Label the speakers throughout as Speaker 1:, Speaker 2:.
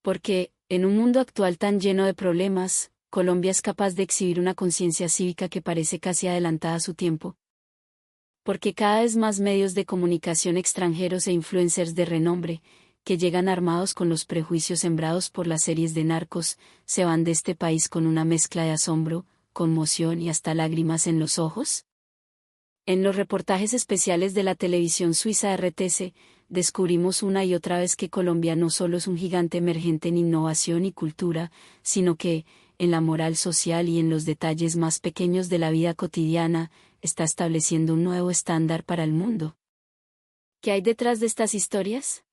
Speaker 1: Porque, en un mundo actual tan lleno de problemas, Colombia es capaz de exhibir una conciencia cívica que parece casi adelantada a su tiempo. Porque cada vez más medios de comunicación extranjeros e influencers de renombre, que llegan armados con los prejuicios sembrados por las series de narcos, se van de este país con una mezcla de asombro, conmoción y hasta lágrimas en los ojos. En los reportajes especiales de la televisión suiza RTC, descubrimos una y otra vez que Colombia no solo es un gigante emergente en innovación y cultura, sino que, en la moral social y en los detalles más pequeños de la vida cotidiana, está estableciendo un nuevo estándar para el mundo. ¿Qué hay detrás de estas historias?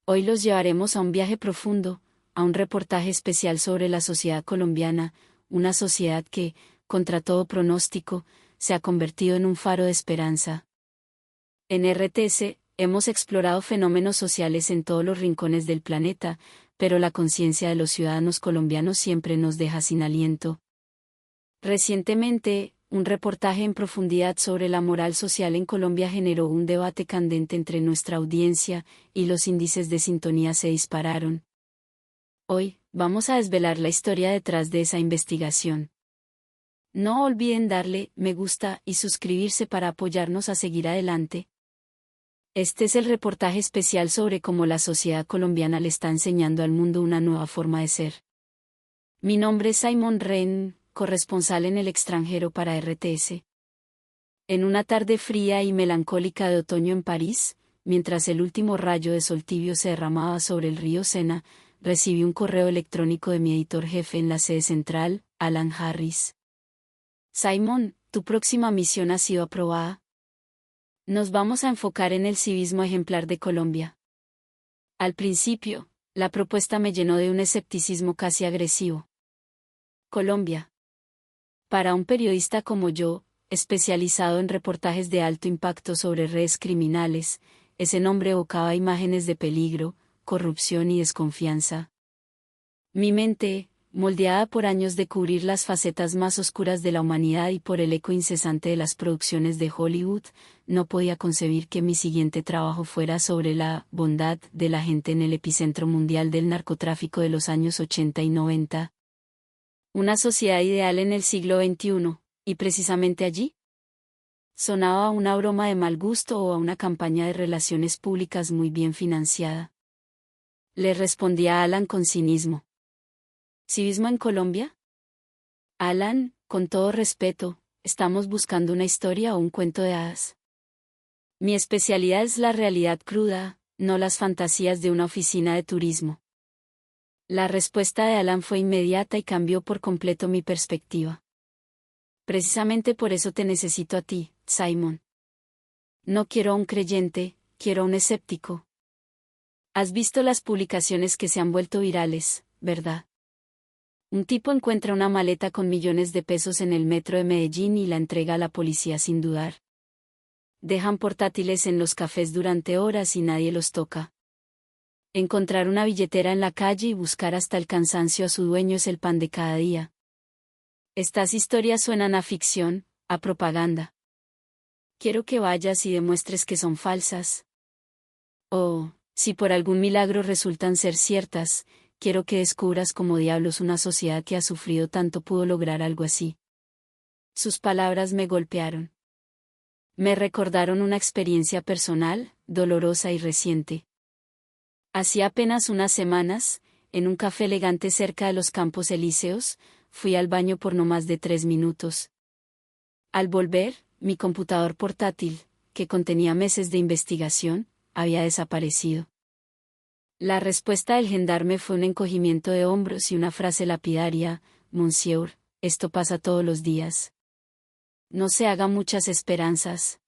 Speaker 1: Hoy los llevaremos a un viaje profundo, a un reportaje especial sobre la sociedad colombiana, una sociedad que, contra todo pronóstico, se ha convertido en un faro de esperanza. En RTS, hemos explorado fenómenos sociales en todos los rincones del planeta, pero la conciencia de los ciudadanos colombianos siempre nos deja sin aliento. Recientemente, un reportaje en profundidad sobre la moral social en Colombia generó un debate candente entre nuestra audiencia, y los índices de sintonía se dispararon. Hoy, vamos a desvelar la historia detrás de esa investigación. No olviden darle me gusta y suscribirse para apoyarnos a seguir adelante. Este es el reportaje especial sobre cómo la sociedad colombiana le está enseñando al mundo una nueva forma de ser. Mi nombre es Simon Ren, corresponsal en el extranjero para RTS. En una tarde fría y melancólica de otoño en París, mientras el último rayo de sol tibio se derramaba sobre el río Sena, recibí un correo electrónico de mi editor jefe en la sede central, Alan Harris. Simon, tu próxima misión ha sido aprobada. Nos vamos a enfocar en el civismo ejemplar de Colombia. Al principio, la propuesta me llenó de un escepticismo casi agresivo. Colombia. Para un periodista como yo, especializado en reportajes de alto impacto sobre redes criminales, ese nombre evocaba imágenes de peligro, corrupción y desconfianza. Mi mente, moldeada por años de cubrir las facetas más oscuras de la humanidad y por el eco incesante de las producciones de Hollywood, no podía concebir que mi siguiente trabajo fuera sobre la bondad de la gente en el epicentro mundial del narcotráfico de los años 80 y 90. Una sociedad ideal en el siglo XXI, y precisamente allí sonaba a una broma de mal gusto o a una campaña de relaciones públicas muy bien financiada. Le respondía a Alan con cinismo. ¿Civismo en Colombia? Alan, con todo respeto, estamos buscando una historia o un cuento de hadas. Mi especialidad es la realidad cruda, no las fantasías de una oficina de turismo. La respuesta de Alan fue inmediata y cambió por completo mi perspectiva. Precisamente por eso te necesito a ti, Simon. No quiero a un creyente, quiero a un escéptico. Has visto las publicaciones que se han vuelto virales, ¿verdad? Un tipo encuentra una maleta con millones de pesos en el metro de Medellín y la entrega a la policía sin dudar. Dejan portátiles en los cafés durante horas y nadie los toca. Encontrar una billetera en la calle y buscar hasta el cansancio a su dueño es el pan de cada día. Estas historias suenan a ficción, a propaganda. Quiero que vayas y demuestres que son falsas. O, si por algún milagro resultan ser ciertas, quiero que descubras cómo diablos una sociedad que ha sufrido tanto pudo lograr algo así. Sus palabras me golpearon. Me recordaron una experiencia personal, dolorosa y reciente. Hacía apenas unas semanas, en un café elegante cerca de los Campos Elíseos, fui al baño por no más de 3 minutos. Al volver, mi computador portátil, que contenía meses de investigación, había desaparecido. La respuesta del gendarme fue un encogimiento de hombros y una frase lapidaria: Monsieur, esto pasa todos los días. No se haga muchas esperanzas.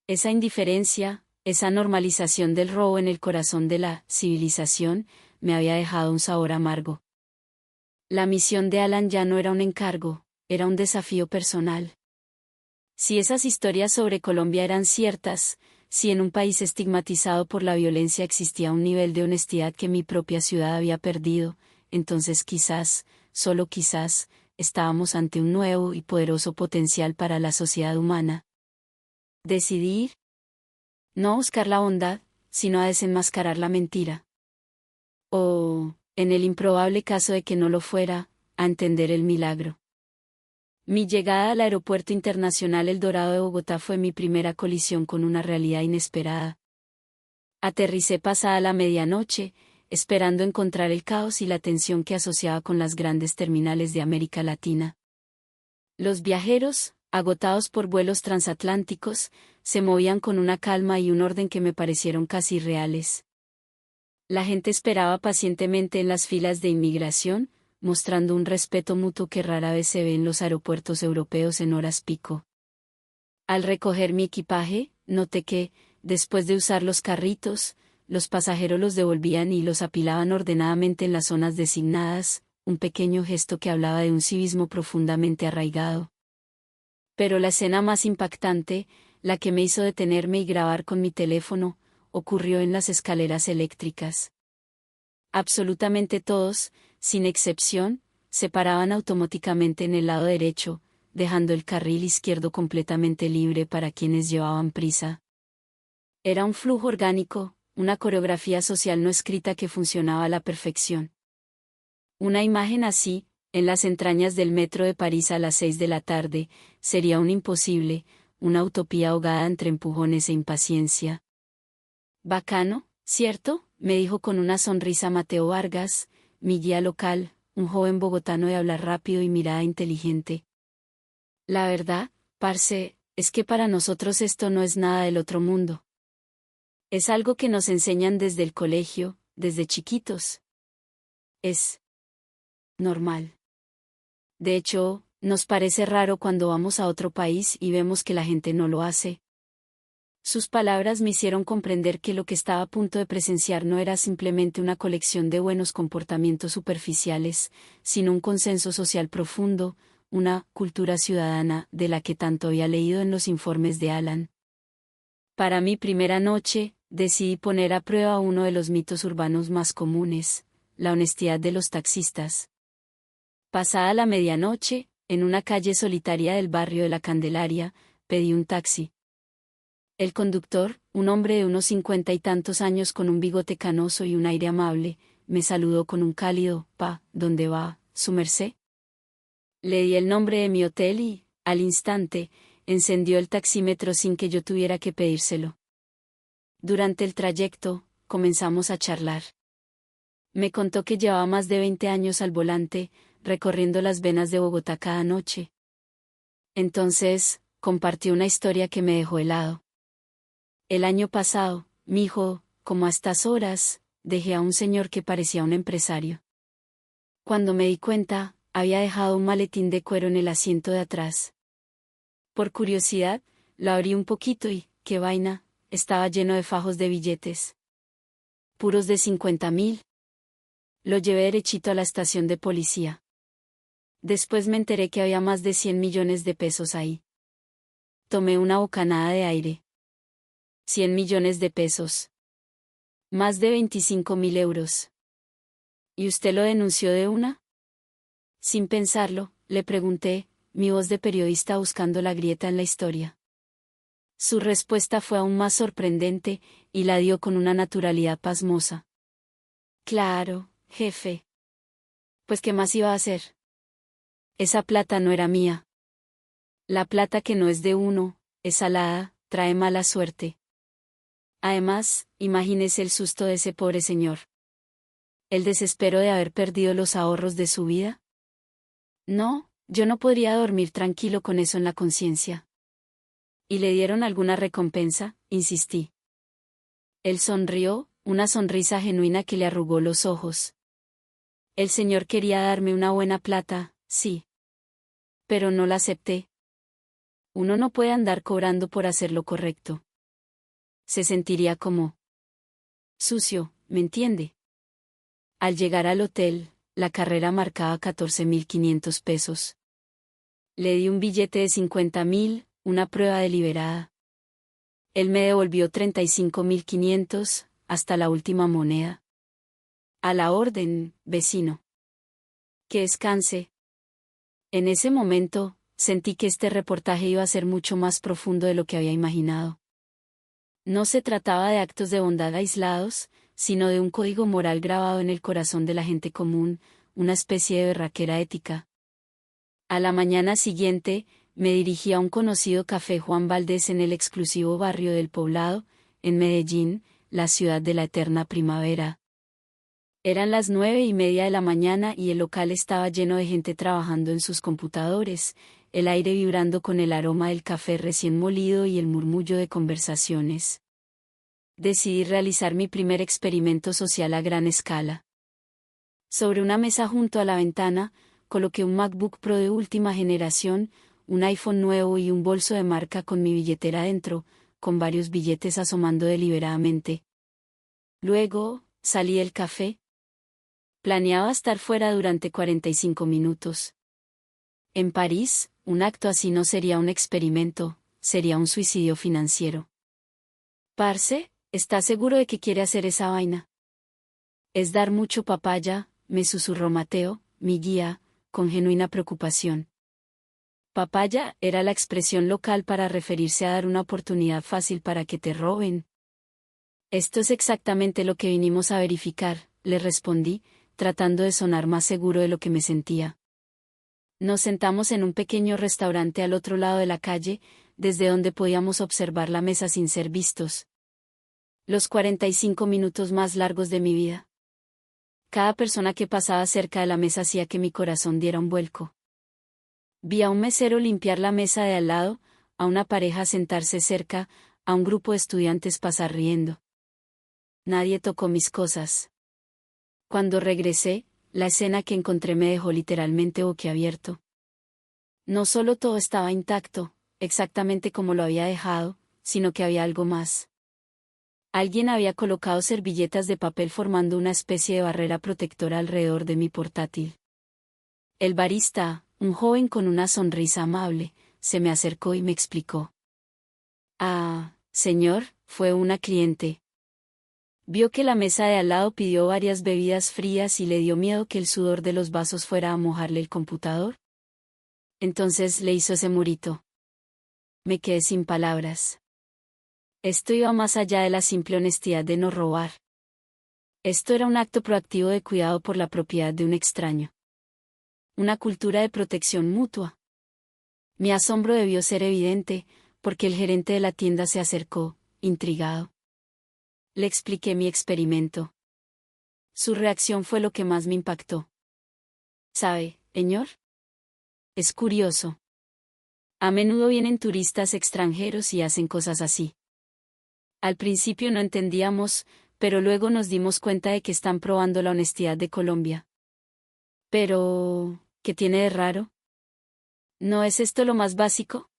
Speaker 1: Esa indiferencia, esa normalización del robo en el corazón de la civilización, me había dejado un sabor amargo. La misión de Alan ya no era un encargo, era un desafío personal. Si esas historias sobre Colombia eran ciertas, si en un país estigmatizado por la violencia existía un nivel de honestidad que mi propia ciudad había perdido, entonces quizás, solo quizás, estábamos ante un nuevo y poderoso potencial para la sociedad humana. Decidí ir. No a buscar la bondad, sino a desenmascarar la mentira. Oh, En el improbable caso de que no lo fuera, a entender el milagro. Mi llegada al Aeropuerto Internacional El Dorado de Bogotá fue mi primera colisión con una realidad inesperada. Aterricé pasada la medianoche, esperando encontrar el caos y la tensión que asociaba con las grandes terminales de América Latina. Los viajeros, agotados por vuelos transatlánticos, se movían con una calma y un orden que me parecieron casi irreales. La gente esperaba pacientemente en las filas de inmigración, mostrando un respeto mutuo que rara vez se ve en los aeropuertos europeos en horas pico. Al recoger mi equipaje, noté que, después de usar los carritos, los pasajeros los devolvían y los apilaban ordenadamente en las zonas designadas, un pequeño gesto que hablaba de un civismo profundamente arraigado. Pero la escena más impactante, la que me hizo detenerme y grabar con mi teléfono, ocurrió en las escaleras eléctricas. Absolutamente todos, sin excepción, se paraban automáticamente en el lado derecho, dejando el carril izquierdo completamente libre para quienes llevaban prisa. Era un flujo orgánico, una coreografía social no escrita que funcionaba a la perfección. Una imagen así, en las entrañas del metro de París a las 6 de la tarde, sería un imposible, una utopía ahogada entre empujones e impaciencia. Bacano, ¿cierto?, me dijo con una sonrisa Mateo Vargas, mi guía local, un joven bogotano de hablar rápido y mirada inteligente. La verdad, parce, es que para nosotros esto no es nada del otro mundo. Es algo que nos enseñan desde el colegio, desde chiquitos. Es normal. De hecho, nos parece raro cuando vamos a otro país y vemos que la gente no lo hace. Sus palabras me hicieron comprender que lo que estaba a punto de presenciar no era simplemente una colección de buenos comportamientos superficiales, sino un consenso social profundo, una cultura ciudadana de la que tanto había leído en los informes de Alan. Para mi primera noche, decidí poner a prueba uno de los mitos urbanos más comunes, la honestidad de los taxistas. Pasada la medianoche, en una calle solitaria del barrio de La Candelaria, pedí un taxi. El conductor, un hombre de unos 50 y tantos años con un bigote canoso y un aire amable, me saludó con un cálido «Pa, ¿dónde va, su merced?». Le di el nombre de mi hotel y, al instante, encendió el taxímetro sin que yo tuviera que pedírselo. Durante el trayecto, comenzamos a charlar. Me contó que llevaba más de 20 años al volante, recorriendo las venas de Bogotá cada noche. Entonces, compartió una historia que me dejó helado. El año pasado, mijo, como a estas horas, dejé a un señor que parecía un empresario. Cuando me di cuenta, había dejado un maletín de cuero en el asiento de atrás. Por curiosidad, lo abrí un poquito y, qué vaina, estaba lleno de fajos de billetes. Puros de 50.000. Lo llevé derechito a la estación de policía. Después me enteré que había más de 100 millones de pesos ahí. Tomé una bocanada de aire. 100 millones de pesos. Más de 25.000 euros. ¿Y usted lo denunció de una? Sin pensarlo, le pregunté, mi voz de periodista buscando la grieta en la historia. Su respuesta fue aún más sorprendente, y la dio con una naturalidad pasmosa. Claro, jefe. Pues ¿qué más iba a hacer? Esa plata no era mía. La plata que no es de uno, es salada, trae mala suerte. Además, imagínese el susto de ese pobre señor. ¿El desespero de haber perdido los ahorros de su vida? No, yo no podría dormir tranquilo con eso en la conciencia. ¿Y le dieron alguna recompensa?, insistí. Él sonrió, una sonrisa genuina que le arrugó los ojos. El señor quería darme una buena plata, sí. Pero no la acepté. Uno no puede andar cobrando por hacer lo correcto. Se sentiría como sucio, ¿me entiende? Al llegar al hotel, la carrera marcaba 14.500 pesos. Le di un billete de 50.000, una prueba deliberada. Él me devolvió 35.500, hasta la última moneda. A la orden, vecino. Que descanse. En ese momento, sentí que este reportaje iba a ser mucho más profundo de lo que había imaginado. No se trataba de actos de bondad aislados, sino de un código moral grabado en el corazón de la gente común, una especie de berraquera ética. A la mañana siguiente, me dirigí a un conocido café Juan Valdés en el exclusivo barrio del Poblado, en Medellín, la ciudad de la eterna primavera. Eran las 9:30 de la mañana y el local estaba lleno de gente trabajando en sus computadores, el aire vibrando con el aroma del café recién molido y el murmullo de conversaciones. Decidí realizar mi primer experimento social a gran escala. Sobre una mesa junto a la ventana, coloqué un MacBook Pro de última generación, un iPhone nuevo y un bolso de marca con mi billetera dentro, con varios billetes asomando deliberadamente. Luego, salí del café. Planeaba estar fuera durante 45 minutos. En París, un acto así no sería un experimento, sería un suicidio financiero. Parce, ¿estás seguro de que quiere hacer esa vaina? Es dar mucho papaya, me susurró Mateo, mi guía, con genuina preocupación. Papaya era la expresión local para referirse a dar una oportunidad fácil para que te roben. Esto es exactamente lo que vinimos a verificar, le respondí, tratando de sonar más seguro de lo que me sentía. Nos sentamos en un pequeño restaurante al otro lado de la calle, desde donde podíamos observar la mesa sin ser vistos. Los 45 minutos más largos de mi vida. Cada persona que pasaba cerca de la mesa hacía que mi corazón diera un vuelco. Vi a un mesero limpiar la mesa de al lado, a una pareja sentarse cerca, a un grupo de estudiantes pasar riendo. Nadie tocó mis cosas. Cuando regresé, la escena que encontré me dejó literalmente boquiabierto. No solo todo estaba intacto, exactamente como lo había dejado, sino que había algo más. Alguien había colocado servilletas de papel formando una especie de barrera protectora alrededor de mi portátil. El barista, un joven con una sonrisa amable, se me acercó y me explicó. Ah, señor, fue una cliente. Vio que la mesa de al lado pidió varias bebidas frías y le dio miedo que el sudor de los vasos fuera a mojarle el computador. Entonces le hizo ese murito. Me quedé sin palabras. Esto iba más allá de la simple honestidad de no robar. Esto era un acto proactivo de cuidado por la propiedad de un extraño. Una cultura de protección mutua. Mi asombro debió ser evidente, porque el gerente de la tienda se acercó, intrigado. Le expliqué mi experimento. Su reacción fue lo que más me impactó. ¿Sabe, señor? Es curioso. A menudo vienen turistas extranjeros y hacen cosas así. Al principio no entendíamos, pero luego nos dimos cuenta de que están probando la honestidad de Colombia. Pero, ¿qué tiene de raro? ¿No es esto lo más básico?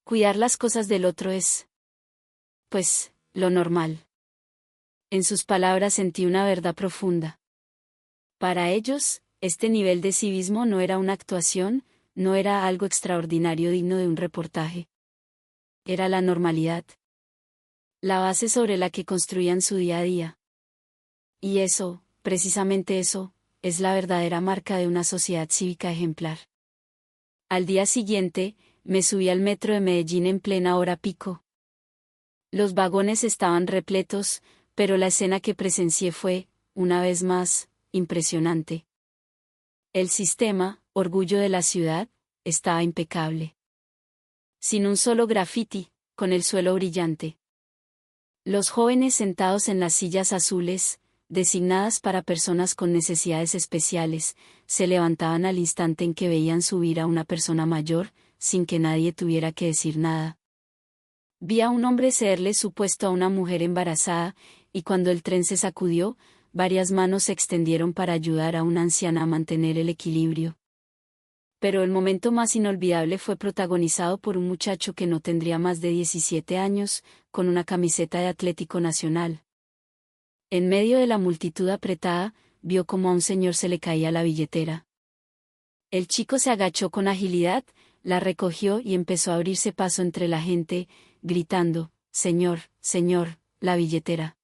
Speaker 1: Cuidar las cosas del otro es, pues, lo normal. En sus palabras sentí una verdad profunda. Para ellos, este nivel de civismo no era una actuación, no era algo extraordinario digno de un reportaje. Era la normalidad. La base sobre la que construían su día a día. Y eso, precisamente eso, es la verdadera marca de una sociedad cívica ejemplar. Al día siguiente, me subí al metro de Medellín en plena hora pico. Los vagones estaban repletos, pero la escena que presencié fue, una vez más, impresionante. El sistema, orgullo de la ciudad, estaba impecable. Sin un solo grafiti, con el suelo brillante. Los jóvenes sentados en las sillas azules, designadas para personas con necesidades especiales, se levantaban al instante en que veían subir a una persona mayor, sin que nadie tuviera que decir nada. Vi a un hombre cederle su puesto a una mujer embarazada, y cuando el tren se sacudió, varias manos se extendieron para ayudar a una anciana a mantener el equilibrio. Pero el momento más inolvidable fue protagonizado por un muchacho que no tendría más de 17 años, con una camiseta de Atlético Nacional. En medio de la multitud apretada, vio cómo a un señor se le caía la billetera. El chico se agachó con agilidad, la recogió y empezó a abrirse paso entre la gente, gritando, «Señor, señor, la billetera».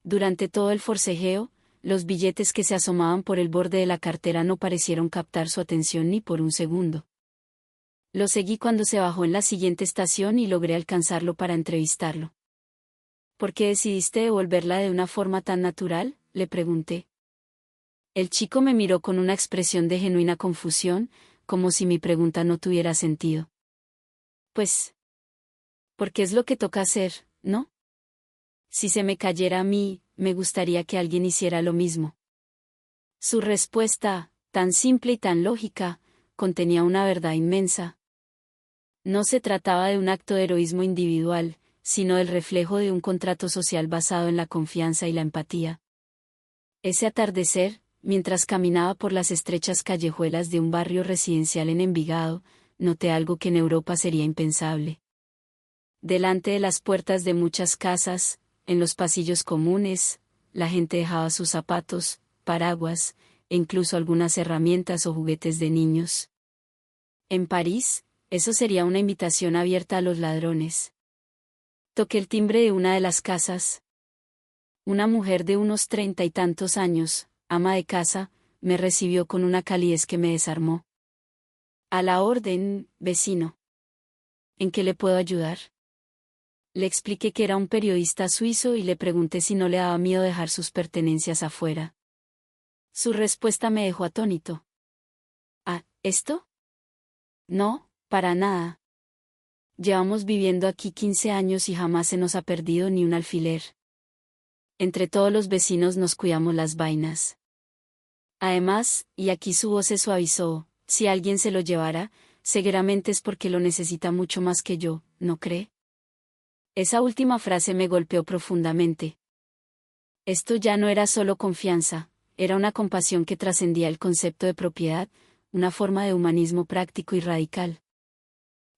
Speaker 1: Durante todo el forcejeo, los billetes que se asomaban por el borde de la cartera no parecieron captar su atención ni por un segundo. Lo seguí cuando se bajó en la siguiente estación y logré alcanzarlo para entrevistarlo. ¿Por qué decidiste devolverla de una forma tan natural?, le pregunté. El chico me miró con una expresión de genuina confusión, como si mi pregunta no tuviera sentido. Pues, porque es lo que toca hacer, ¿no? Si se me cayera a mí, me gustaría que alguien hiciera lo mismo. Su respuesta, tan simple y tan lógica, contenía una verdad inmensa. No se trataba de un acto de heroísmo individual, sino del reflejo de un contrato social basado en la confianza y la empatía. Ese atardecer, mientras caminaba por las estrechas callejuelas de un barrio residencial en Envigado, noté algo que en Europa sería impensable. Delante de las puertas de muchas casas, en los pasillos comunes, la gente dejaba sus zapatos, paraguas, e incluso algunas herramientas o juguetes de niños. En París, eso sería una invitación abierta a los ladrones. Toqué el timbre de una de las casas. Una mujer de unos 30 y tantos años, ama de casa, me recibió con una calidez que me desarmó. A la orden, vecino. ¿En qué le puedo ayudar? Le expliqué que era un periodista suizo y le pregunté si no le daba miedo dejar sus pertenencias afuera. Su respuesta me dejó atónito. ¿Ah, esto? No, para nada. Llevamos viviendo aquí 15 años y jamás se nos ha perdido ni un alfiler. Entre todos los vecinos nos cuidamos las vainas. Además, y aquí su voz se suavizó, si alguien se lo llevara, seguramente es porque lo necesita mucho más que yo, ¿no cree? Esa última frase me golpeó profundamente. Esto ya no era solo confianza, era una compasión que trascendía el concepto de propiedad, una forma de humanismo práctico y radical.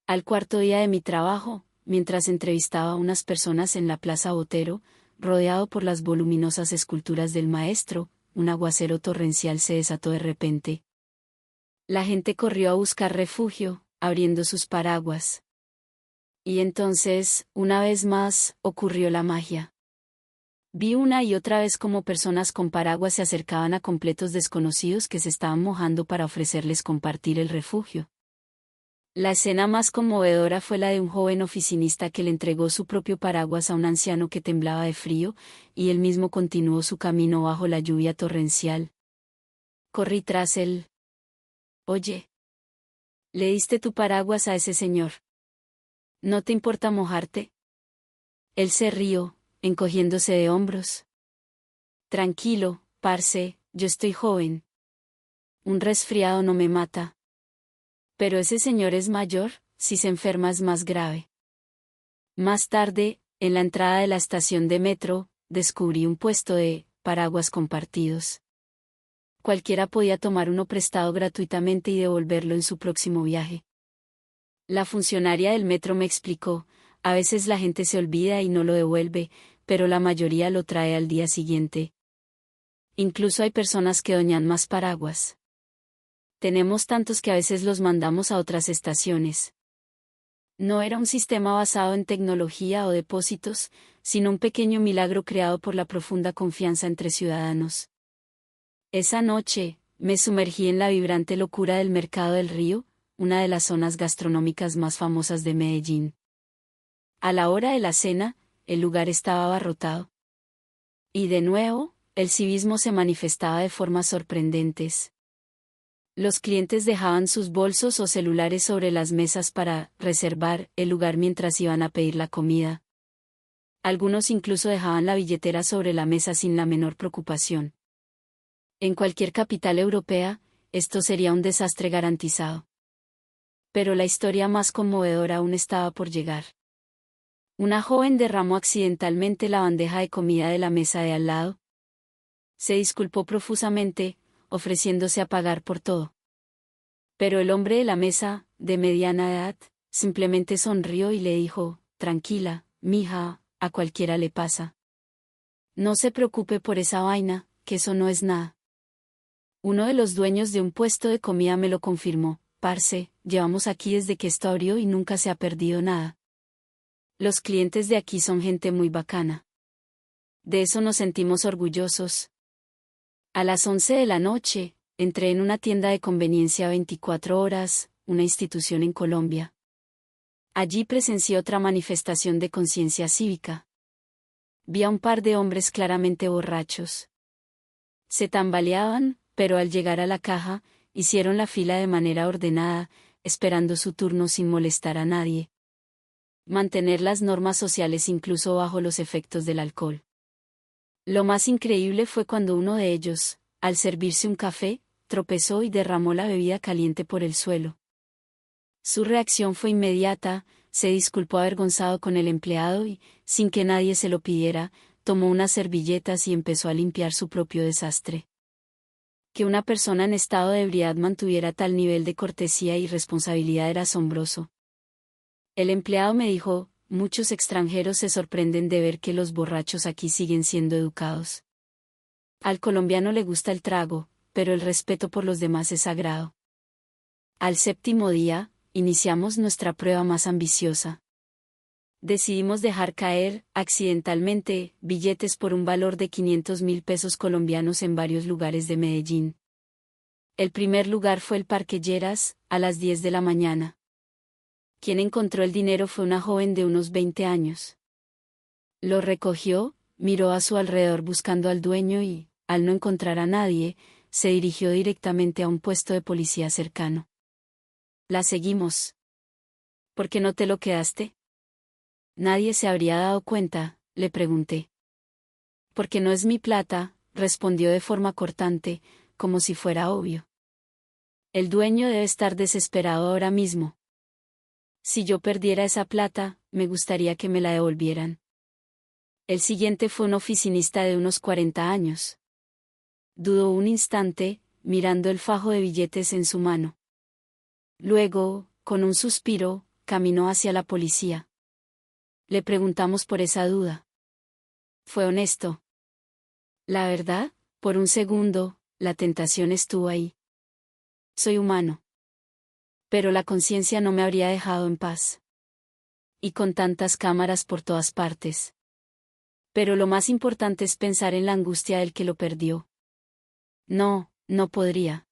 Speaker 1: Al cuarto día de mi trabajo, mientras entrevistaba a unas personas en la Plaza Botero, rodeado por las voluminosas esculturas del maestro, un aguacero torrencial se desató de repente. La gente corrió a buscar refugio, abriendo sus paraguas. Y entonces, una vez más, ocurrió la magia. Vi una y otra vez cómo personas con paraguas se acercaban a completos desconocidos que se estaban mojando para ofrecerles compartir el refugio. La escena más conmovedora fue la de un joven oficinista que le entregó su propio paraguas a un anciano que temblaba de frío, y él mismo continuó su camino bajo la lluvia torrencial. Corrí tras él. Oye, ¿le diste tu paraguas a ese señor? ¿No te importa mojarte? Él se rió, encogiéndose de hombros. Tranquilo, parce, yo estoy joven. Un resfriado no me mata. Pero ese señor es mayor, si se enferma es más grave. Más tarde, en la entrada de la estación de metro, descubrí un puesto de paraguas compartidos. Cualquiera podía tomar uno prestado gratuitamente y devolverlo en su próximo viaje. La funcionaria del metro me explicó, a veces la gente se olvida y no lo devuelve, pero la mayoría lo trae al día siguiente. Incluso hay personas que doñan más paraguas. Tenemos tantos que a veces los mandamos a otras estaciones. No era un sistema basado en tecnología o depósitos, sino un pequeño milagro creado por la profunda confianza entre ciudadanos. Esa noche, me sumergí en la vibrante locura del Mercado del Río, una de las zonas gastronómicas más famosas de Medellín. A la hora de la cena, el lugar estaba abarrotado. Y de nuevo, el civismo se manifestaba de formas sorprendentes. Los clientes dejaban sus bolsos o celulares sobre las mesas para reservar el lugar mientras iban a pedir la comida. Algunos incluso dejaban la billetera sobre la mesa sin la menor preocupación. En cualquier capital europea, esto sería un desastre garantizado. Pero la historia más conmovedora aún estaba por llegar. Una joven derramó accidentalmente la bandeja de comida de la mesa de al lado. Se disculpó profusamente, ofreciéndose a pagar por todo. Pero el hombre de la mesa, de mediana edad, simplemente sonrió y le dijo, tranquila, mija, a cualquiera le pasa. No se preocupe por esa vaina, que eso no es nada. Uno de los dueños de un puesto de comida me lo confirmó, parce, llevamos aquí desde que esto abrió y nunca se ha perdido nada. Los clientes de aquí son gente muy bacana. De eso nos sentimos orgullosos. A las 11 de la noche, entré en una tienda de conveniencia 24 horas, una institución en Colombia. Allí presencié otra manifestación de conciencia cívica. Vi a un par de hombres claramente borrachos. Se tambaleaban, pero al llegar a la caja, hicieron la fila de manera ordenada, esperando su turno sin molestar a nadie. Mantener las normas sociales incluso bajo los efectos del alcohol. Lo más increíble fue cuando uno de ellos, al servirse un café, tropezó y derramó la bebida caliente por el suelo. Su reacción fue inmediata, se disculpó avergonzado con el empleado y, sin que nadie se lo pidiera, tomó unas servilletas y empezó a limpiar su propio desastre. Que una persona en estado de ebriedad mantuviera tal nivel de cortesía y responsabilidad era asombroso. El empleado me dijo, muchos extranjeros se sorprenden de ver que los borrachos aquí siguen siendo educados. Al colombiano le gusta el trago, pero el respeto por los demás es sagrado. Al séptimo día, iniciamos nuestra prueba más ambiciosa. Decidimos dejar caer, accidentalmente, billetes por un valor de 500.000 pesos colombianos en varios lugares de Medellín. El primer lugar fue el Parque Lleras, a las 10 de la mañana. Quien encontró el dinero fue una joven de unos 20 años. Lo recogió, miró a su alrededor buscando al dueño y, al no encontrar a nadie, se dirigió directamente a un puesto de policía cercano. La seguimos. ¿Por qué no te lo quedaste? Nadie se habría dado cuenta, le pregunté. Porque no es mi plata, respondió de forma cortante, como si fuera obvio. El dueño debe estar desesperado ahora mismo. Si yo perdiera esa plata, me gustaría que me la devolvieran. El siguiente fue un oficinista de unos 40 años. Dudó un instante, mirando el fajo de billetes en su mano. Luego, con un suspiro, caminó hacia la policía. Le preguntamos por esa duda. Fue honesto. La verdad, por un segundo, la tentación estuvo ahí. Soy humano. Pero la conciencia no me habría dejado en paz. Y con tantas cámaras por todas partes. Pero lo más importante es pensar en la angustia del que lo perdió. No, no podría.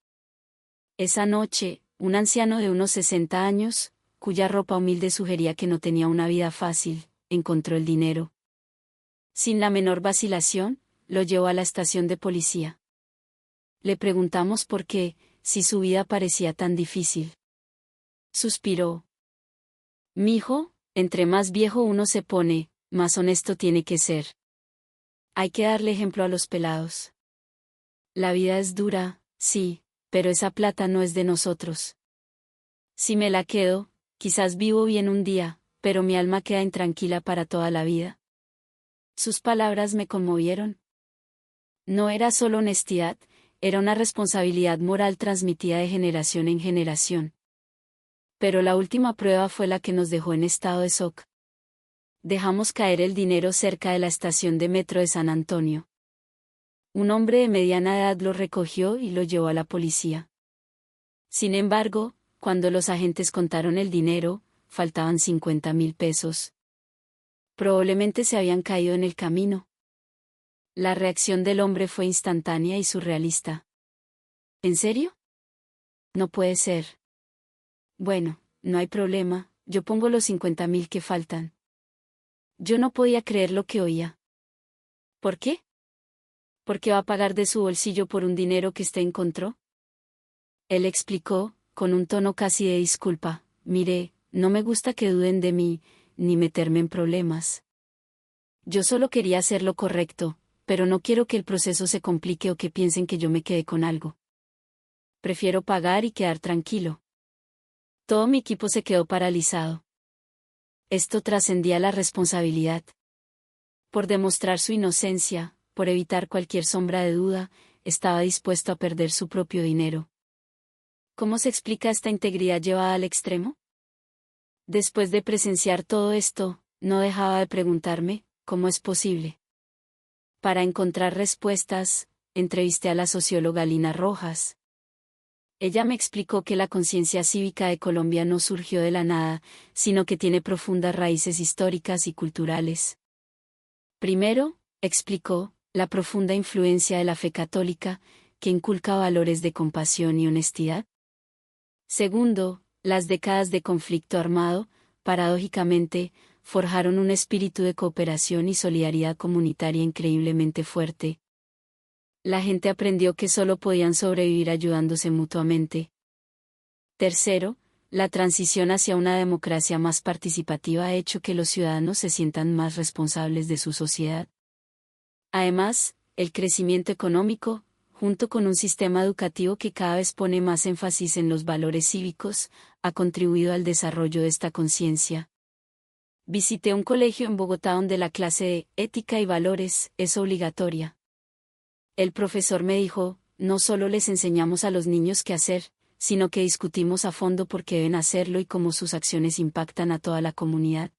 Speaker 1: Esa noche, un anciano de unos 60 años, cuya ropa humilde sugería que no tenía una vida fácil, encontró el dinero. Sin la menor vacilación, lo llevó a la estación de policía. Le preguntamos por qué, si su vida parecía tan difícil. Suspiró. Mijo, entre más viejo uno se pone, más honesto tiene que ser. Hay que darle ejemplo a los pelados. La vida es dura, sí, pero esa plata no es de nosotros. Si me la quedo, quizás vivo bien un día, pero mi alma queda intranquila para toda la vida. Sus palabras me conmovieron. No era solo honestidad, era una responsabilidad moral transmitida de generación en generación. Pero la última prueba fue la que nos dejó en estado de shock. Dejamos caer el dinero cerca de la estación de metro de San Antonio. Un hombre de mediana edad lo recogió y lo llevó a la policía. Sin embargo, cuando los agentes contaron el dinero, faltaban 50.000 pesos. Probablemente se habían caído en el camino. La reacción del hombre fue instantánea y surrealista. ¿En serio? No puede ser. Bueno, no hay problema, yo pongo los 50.000 que faltan. Yo no podía creer lo que oía. ¿Por qué? ¿Por qué va a pagar de su bolsillo por un dinero que usted encontró? Él explicó, con un tono casi de disculpa, mire, no me gusta que duden de mí, ni meterme en problemas. Yo solo quería hacer lo correcto, pero no quiero que el proceso se complique o que piensen que yo me quedé con algo. Prefiero pagar y quedar tranquilo. Todo mi equipo se quedó paralizado. Esto trascendía la responsabilidad. Por demostrar su inocencia, por evitar cualquier sombra de duda, estaba dispuesto a perder su propio dinero. ¿Cómo se explica esta integridad llevada al extremo? Después de presenciar todo esto, no dejaba de preguntarme, ¿cómo es posible? Para encontrar respuestas, entrevisté a la socióloga Lina Rojas. Ella me explicó que la conciencia cívica de Colombia no surgió de la nada, sino que tiene profundas raíces históricas y culturales. Primero, explicó, la profunda influencia de la fe católica, que inculca valores de compasión y honestidad. Segundo, las décadas de conflicto armado, paradójicamente, forjaron un espíritu de cooperación y solidaridad comunitaria increíblemente fuerte. La gente aprendió que solo podían sobrevivir ayudándose mutuamente. Tercero, la transición hacia una democracia más participativa ha hecho que los ciudadanos se sientan más responsables de su sociedad. Además, el crecimiento económico, junto con un sistema educativo que cada vez pone más énfasis en los valores cívicos, ha contribuido al desarrollo de esta conciencia. Visité un colegio en Bogotá donde la clase de ética y valores es obligatoria. El profesor me dijo, no solo les enseñamos a los niños qué hacer, sino que discutimos a fondo por qué deben hacerlo y cómo sus acciones impactan a toda la comunidad.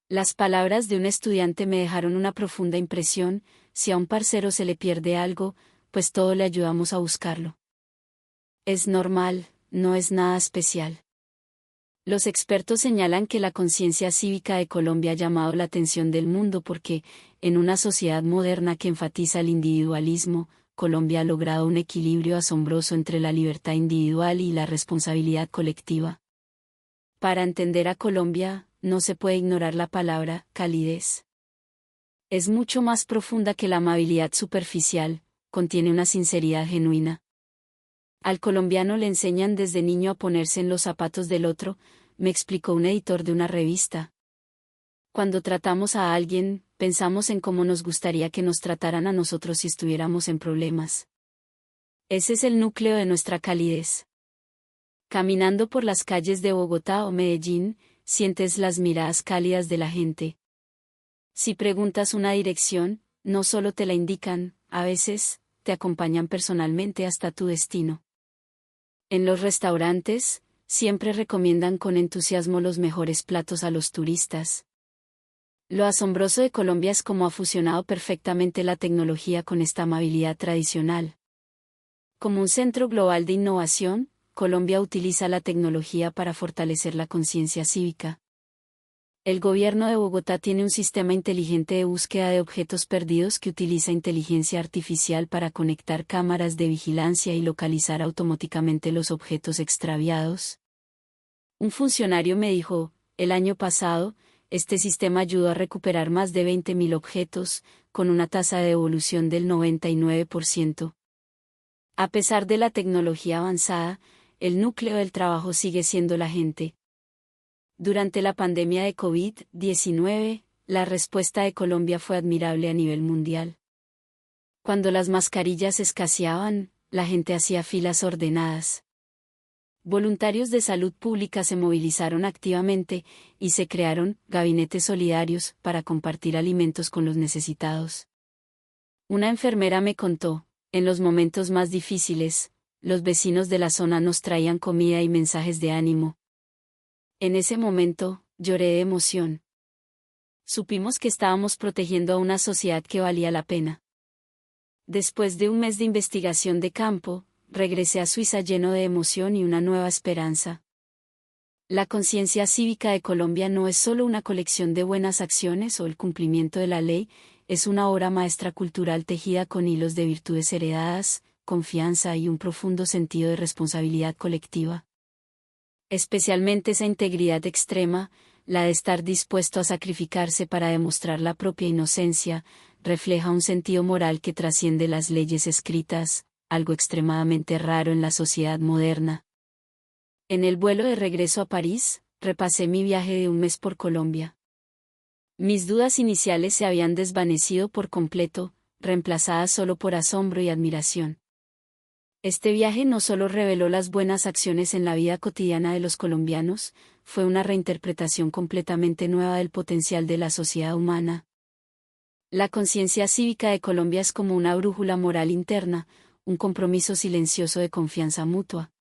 Speaker 1: Las palabras de un estudiante me dejaron una profunda impresión: si a un parcero se le pierde algo, pues todos le ayudamos a buscarlo. Es normal, no es nada especial. Los expertos señalan que la conciencia cívica de Colombia ha llamado la atención del mundo porque, en una sociedad moderna que enfatiza el individualismo, Colombia ha logrado un equilibrio asombroso entre la libertad individual y la responsabilidad colectiva. Para entender a Colombia, no se puede ignorar la palabra calidez. Es mucho más profunda que la amabilidad superficial, contiene una sinceridad genuina. Al colombiano le enseñan desde niño a ponerse en los zapatos del otro, me explicó un editor de una revista. Cuando tratamos a alguien, pensamos en cómo nos gustaría que nos trataran a nosotros si estuviéramos en problemas. Ese es el núcleo de nuestra calidez. Caminando por las calles de Bogotá o Medellín, sientes las miradas cálidas de la gente. Si preguntas una dirección, no solo te la indican, a veces, te acompañan personalmente hasta tu destino. En los restaurantes, siempre recomiendan con entusiasmo los mejores platos a los turistas. Lo asombroso de Colombia es cómo ha fusionado perfectamente la tecnología con esta amabilidad tradicional. Como un centro global de innovación, Colombia utiliza la tecnología para fortalecer la conciencia cívica. El gobierno de Bogotá tiene un sistema inteligente de búsqueda de objetos perdidos que utiliza inteligencia artificial para conectar cámaras de vigilancia y localizar automáticamente los objetos extraviados. Un funcionario me dijo, el año pasado, este sistema ayudó a recuperar más de 20.000 objetos, con una tasa de devolución del 99%. A pesar de la tecnología avanzada, el núcleo del trabajo sigue siendo la gente. Durante la pandemia de COVID-19, la respuesta de Colombia fue admirable a nivel mundial. Cuando las mascarillas escaseaban, la gente hacía filas ordenadas. Voluntarios de salud pública se movilizaron activamente, y se crearon gabinetes solidarios para compartir alimentos con los necesitados. Una enfermera me contó, en los momentos más difíciles, los vecinos de la zona nos traían comida y mensajes de ánimo. En ese momento, lloré de emoción. Supimos que estábamos protegiendo a una sociedad que valía la pena. Después de un mes de investigación de campo, regresé a Suiza lleno de emoción y una nueva esperanza. La conciencia cívica de Colombia no es solo una colección de buenas acciones o el cumplimiento de la ley, es una obra maestra cultural tejida con hilos de virtudes heredadas, confianza y un profundo sentido de responsabilidad colectiva. Especialmente esa integridad extrema, la de estar dispuesto a sacrificarse para demostrar la propia inocencia, refleja un sentido moral que trasciende las leyes escritas, algo extremadamente raro en la sociedad moderna. En el vuelo de regreso a París, repasé mi viaje de un mes por Colombia. Mis dudas iniciales se habían desvanecido por completo, reemplazadas solo por asombro y admiración. Este viaje no solo reveló las buenas acciones en la vida cotidiana de los colombianos, fue una reinterpretación completamente nueva del potencial de la sociedad humana. La conciencia cívica de Colombia es como una brújula moral interna, un compromiso silencioso de confianza mutua.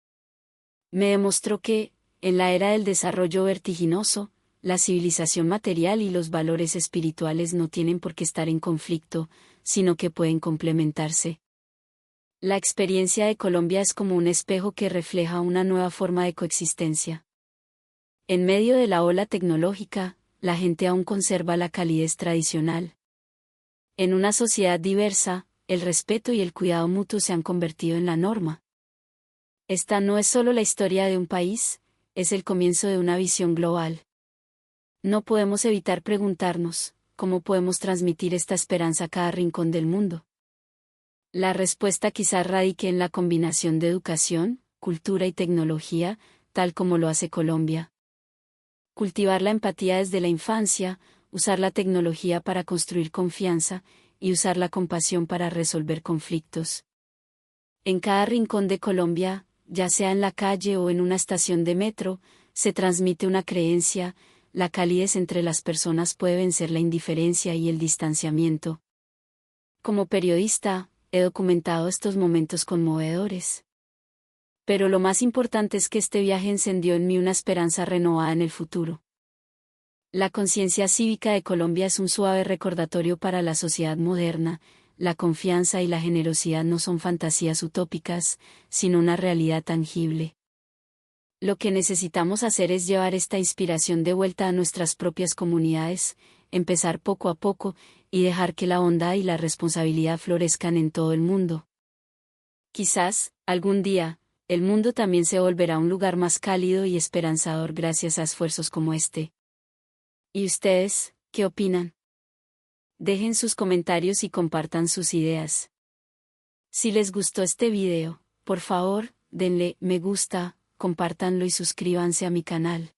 Speaker 1: Me demostró que, en la era del desarrollo vertiginoso, la civilización material y los valores espirituales no tienen por qué estar en conflicto, sino que pueden complementarse. La experiencia de Colombia es como un espejo que refleja una nueva forma de coexistencia. En medio de la ola tecnológica, la gente aún conserva la calidez tradicional. En una sociedad diversa, el respeto y el cuidado mutuo se han convertido en la norma. Esta no es solo la historia de un país, es el comienzo de una visión global. No podemos evitar preguntarnos, ¿cómo podemos transmitir esta esperanza a cada rincón del mundo? La respuesta quizás radique en la combinación de educación, cultura y tecnología, tal como lo hace Colombia. Cultivar la empatía desde la infancia, usar la tecnología para construir confianza, y usar la compasión para resolver conflictos. En cada rincón de Colombia, ya sea en la calle o en una estación de metro, se transmite una creencia: la calidez entre las personas puede vencer la indiferencia y el distanciamiento. Como periodista, he documentado estos momentos conmovedores. Pero lo más importante es que este viaje encendió en mí una esperanza renovada en el futuro. La conciencia cívica de Colombia es un suave recordatorio para la sociedad moderna: la confianza y la generosidad no son fantasías utópicas, sino una realidad tangible. Lo que necesitamos hacer es llevar esta inspiración de vuelta a nuestras propias comunidades, empezar poco a poco, y dejar que la bondad y la responsabilidad florezcan en todo el mundo. Quizás, algún día, el mundo también se volverá un lugar más cálido y esperanzador gracias a esfuerzos como este. ¿Y ustedes, qué opinan? Dejen sus comentarios y compartan sus ideas. Si les gustó este video, por favor, denle me gusta, compártanlo y suscríbanse a mi canal.